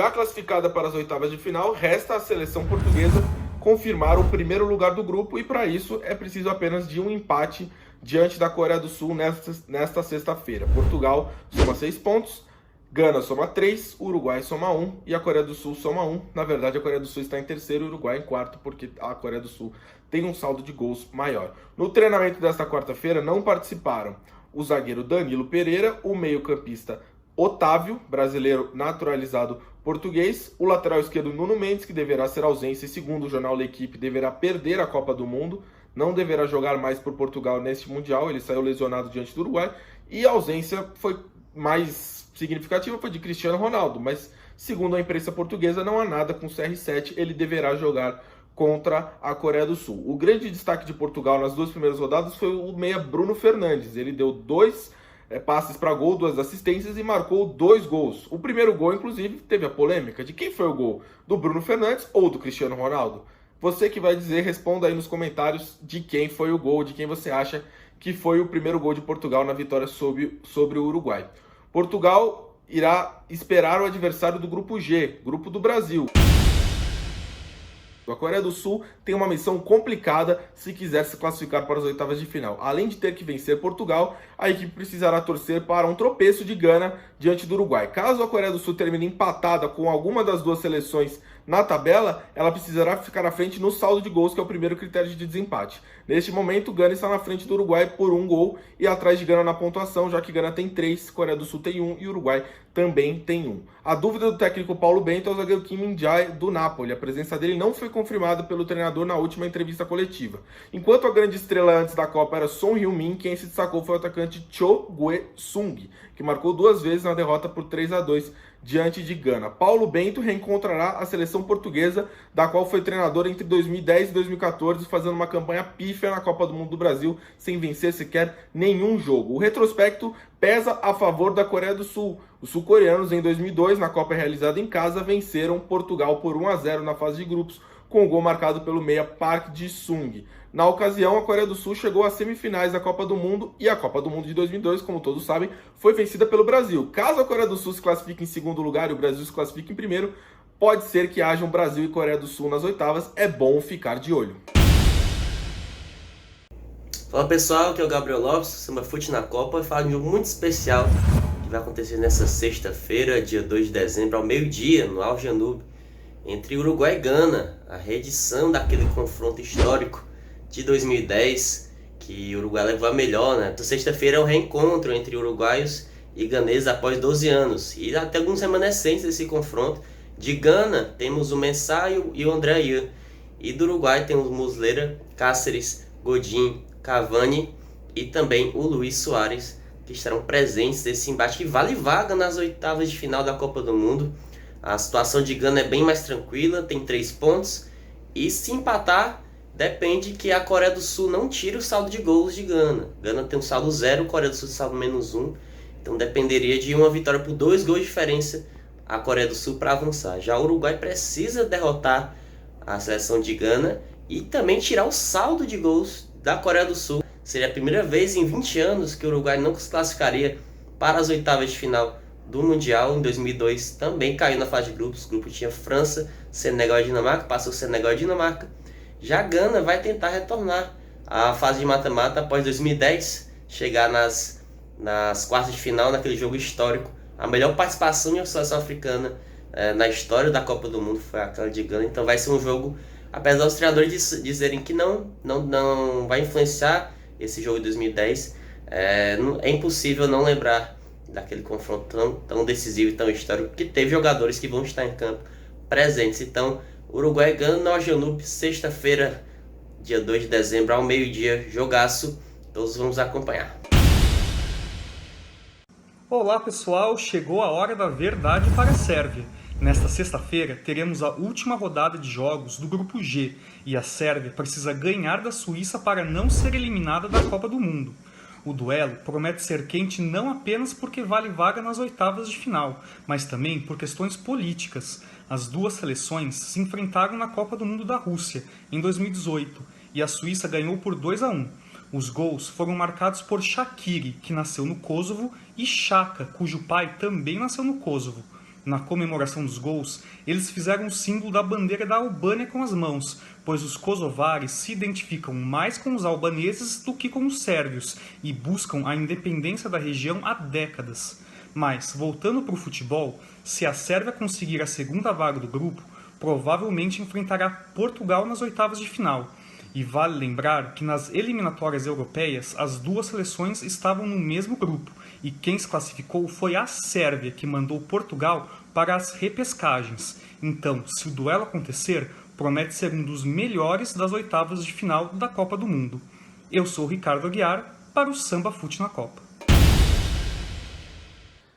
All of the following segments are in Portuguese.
Já classificada para as oitavas de final, resta à seleção portuguesa confirmar o primeiro lugar do grupo e para isso é preciso apenas de um empate diante da Coreia do Sul nesta sexta-feira. Portugal soma 6 pontos, Gana soma 3, Uruguai soma 1 e a Coreia do Sul soma 1. Na verdade, a Coreia do Sul está em terceiro e o Uruguai em quarto, porque a Coreia do Sul tem um saldo de gols maior. No treinamento desta quarta-feira não participaram o zagueiro Danilo Pereira, o meio-campista Otávio, brasileiro naturalizado português, o lateral esquerdo Nuno Mendes, que deverá ser ausência e segundo o jornal L'Equipe deverá perder a Copa do Mundo, não deverá jogar mais por Portugal neste Mundial, ele saiu lesionado diante do Uruguai, e a ausência foi mais significativa, foi de Cristiano Ronaldo, mas segundo a imprensa portuguesa não há nada com o CR7, ele deverá jogar contra a Coreia do Sul. O grande destaque de Portugal nas duas primeiras rodadas foi o meia Bruno Fernandes, ele deu dois passes para gol, 2 assistências e marcou 2 gols. O primeiro gol, inclusive, teve a polêmica de quem foi o gol, do Bruno Fernandes ou do Cristiano Ronaldo? Você que vai dizer, responda aí nos comentários de quem foi o gol, de quem você acha que foi o primeiro gol de Portugal na vitória sobre o Uruguai. Portugal irá esperar o adversário do grupo G, grupo do Brasil. A Coreia do Sul tem uma missão complicada se quiser se classificar para as oitavas de final. Além de ter que vencer Portugal, a equipe precisará torcer para um tropeço de Gana diante do Uruguai. Caso a Coreia do Sul termine empatada com alguma das duas seleções na tabela, ela precisará ficar na frente no saldo de gols, que é o primeiro critério de desempate. Neste momento, Gana está na frente do Uruguai por 1 gol e atrás de Gana na pontuação, já que Gana tem 3, Coreia do Sul tem 1 e Uruguai também tem 1. A dúvida do técnico Paulo Bento é o zagueiro Kim Min-jae do Napoli. A presença dele não foi confirmada pelo treinador na última entrevista coletiva. Enquanto a grande estrela antes da Copa era Son Heung-min, quem se destacou foi o atacante Cho Gue-sung, que marcou 2 vezes na derrota por 3-2 diante de Gana. Paulo Bento reencontrará a seleção portuguesa, da qual foi treinador entre 2010 e 2014, fazendo uma campanha pífia na Copa do Mundo do Brasil, sem vencer sequer nenhum jogo. O retrospecto pesa a favor da Coreia do Sul. Os sul-coreanos, em 2002, na Copa realizada em casa, venceram Portugal por 1-0 na fase de grupos, com o gol marcado pelo meia Park Ji-sung. Na ocasião, a Coreia do Sul chegou às semifinais da Copa do Mundo e a Copa do Mundo de 2002, como todos sabem, foi vencida pelo Brasil. Caso a Coreia do Sul se classifique em segundo lugar e o Brasil se classifique em primeiro, pode ser que hajam Brasil e Coreia do Sul nas oitavas, é bom ficar de olho. Fala pessoal, aqui é o Gabriel Lopes, Samba Fute na Copa, e falo de um jogo muito especial que vai acontecer nessa sexta-feira, dia 2 de dezembro, ao meio-dia, no Al Janoub, entre Uruguai e Gana, a reedição daquele confronto histórico de 2010, que o Uruguai levou a melhor, né? Então, sexta-feira é o reencontro entre uruguaios e ganeses após 12 anos. E até alguns remanescentes desse confronto. De Gana, temos o Mensah e o André Ayew. E do Uruguai temos o Muslera, Cáceres, Godin, Cavani e também o Luis Soares, que estarão presentes nesse embate que vale vaga nas oitavas de final da Copa do Mundo. A situação de Gana é bem mais tranquila, tem 3 pontos. E se empatar, depende que a Coreia do Sul não tire o saldo de gols de Gana. Gana tem um saldo 0, Coreia do Sul saldo -1. Então dependeria de uma vitória por 2 gols de diferença a Coreia do Sul para avançar. Já o Uruguai precisa derrotar a seleção de Gana e também tirar o saldo de gols da Coreia do Sul. Seria a primeira vez em 20 anos que o Uruguai não se classificaria para as oitavas de final do Mundial. Em 2002 também caiu na fase de grupos. O grupo tinha França, Senegal e Dinamarca, passou Senegal e Dinamarca. Já Gana vai tentar retornar à fase de mata-mata após 2010, chegar nas quartas de final, naquele jogo histórico. A melhor participação de uma seleção africana na história da Copa do Mundo foi aquela de Gana. Então vai ser um jogo, apesar dos treinadores dizerem que não vai influenciar esse jogo de 2010, é impossível não lembrar daquele confronto tão decisivo e tão histórico, que teve jogadores que vão estar em campo presentes. Então, Uruguai e Gana no Al Janoub, sexta-feira, dia 2 de dezembro, ao meio-dia, jogaço. Todos vamos acompanhar. Olá pessoal, chegou a hora da verdade para a Sérvia. Nesta sexta-feira teremos a última rodada de jogos do Grupo G e a Sérvia precisa ganhar da Suíça para não ser eliminada da Copa do Mundo. O duelo promete ser quente não apenas porque vale vaga nas oitavas de final, mas também por questões políticas. As duas seleções se enfrentaram na Copa do Mundo da Rússia, em 2018, e a Suíça ganhou por 2-1. Os gols foram marcados por Shaqiri, que nasceu no Kosovo, e Xhaka, cujo pai também nasceu no Kosovo. Na comemoração dos gols, eles fizeram o símbolo da bandeira da Albânia com as mãos, pois os kosovares se identificam mais com os albaneses do que com os sérvios e buscam a independência da região há décadas. Mas, voltando para o futebol, se a Sérvia conseguir a segunda vaga do grupo, provavelmente enfrentará Portugal nas oitavas de final. E vale lembrar que nas eliminatórias europeias as duas seleções estavam no mesmo grupo, e quem se classificou foi a Sérvia, que mandou Portugal para as repescagens. Então, se o duelo acontecer, promete ser um dos melhores das oitavas de final da Copa do Mundo. Eu sou o Ricardo Aguiar, para o Samba Fute na Copa.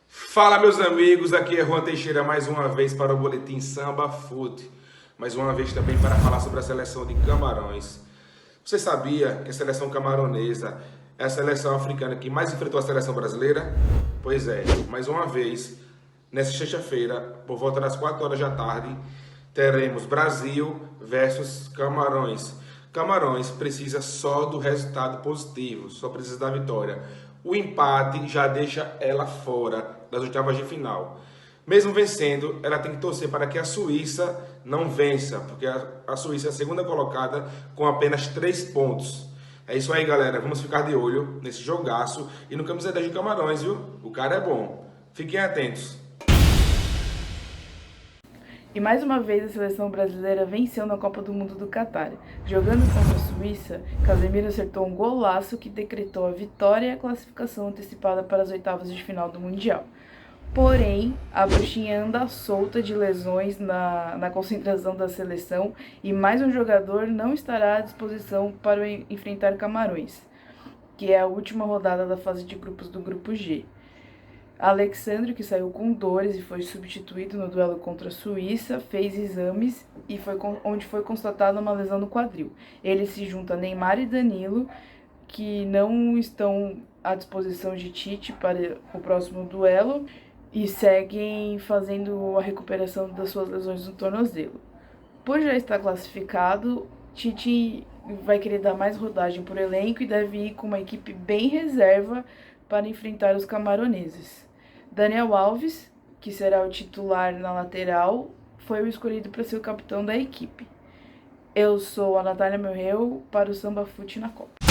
Fala, meus amigos, aqui é Juan Teixeira mais uma vez para o Boletim Samba Fute. Mais uma vez também para falar sobre a seleção de Camarões. Você sabia que a seleção camaronesa é a seleção africana que mais enfrentou a seleção brasileira? Pois é, mais uma vez, nessa sexta-feira, por volta das 4 horas da tarde, teremos Brasil versus Camarões. Camarões precisa só do resultado positivo, só precisa da vitória. O empate já deixa ela fora das oitavas de final. Mesmo vencendo, ela tem que torcer para que a Suíça não vença, porque a Suíça é a segunda colocada com apenas 3 pontos. É isso aí, galera. Vamos ficar de olho nesse jogaço e no camisa 10 de Camarões, viu? O cara é bom. Fiquem atentos. E mais uma vez a seleção brasileira venceu na Copa do Mundo do Catar. Jogando contra a Suíça, Casemiro acertou um golaço que decretou a vitória e a classificação antecipada para as oitavas de final do Mundial. Porém, a bruxinha anda solta de lesões na concentração da seleção e mais um jogador não estará à disposição para enfrentar Camarões, que é a última rodada da fase de grupos do Grupo G. Alexandre, que saiu com dores e foi substituído no duelo contra a Suíça, fez exames e onde foi constatada uma lesão no quadril. Ele se junta a Neymar e Danilo, que não estão à disposição de Tite para o próximo duelo e seguem fazendo a recuperação das suas lesões no tornozelo. Por já estar classificado, Tite vai querer dar mais rodagem por elenco e deve ir com uma equipe bem reserva para enfrentar os camaroneses. Daniel Alves, que será o titular na lateral, foi o escolhido para ser o capitão da equipe. Eu sou a Natália Melreu para o Samba Fute na Copa.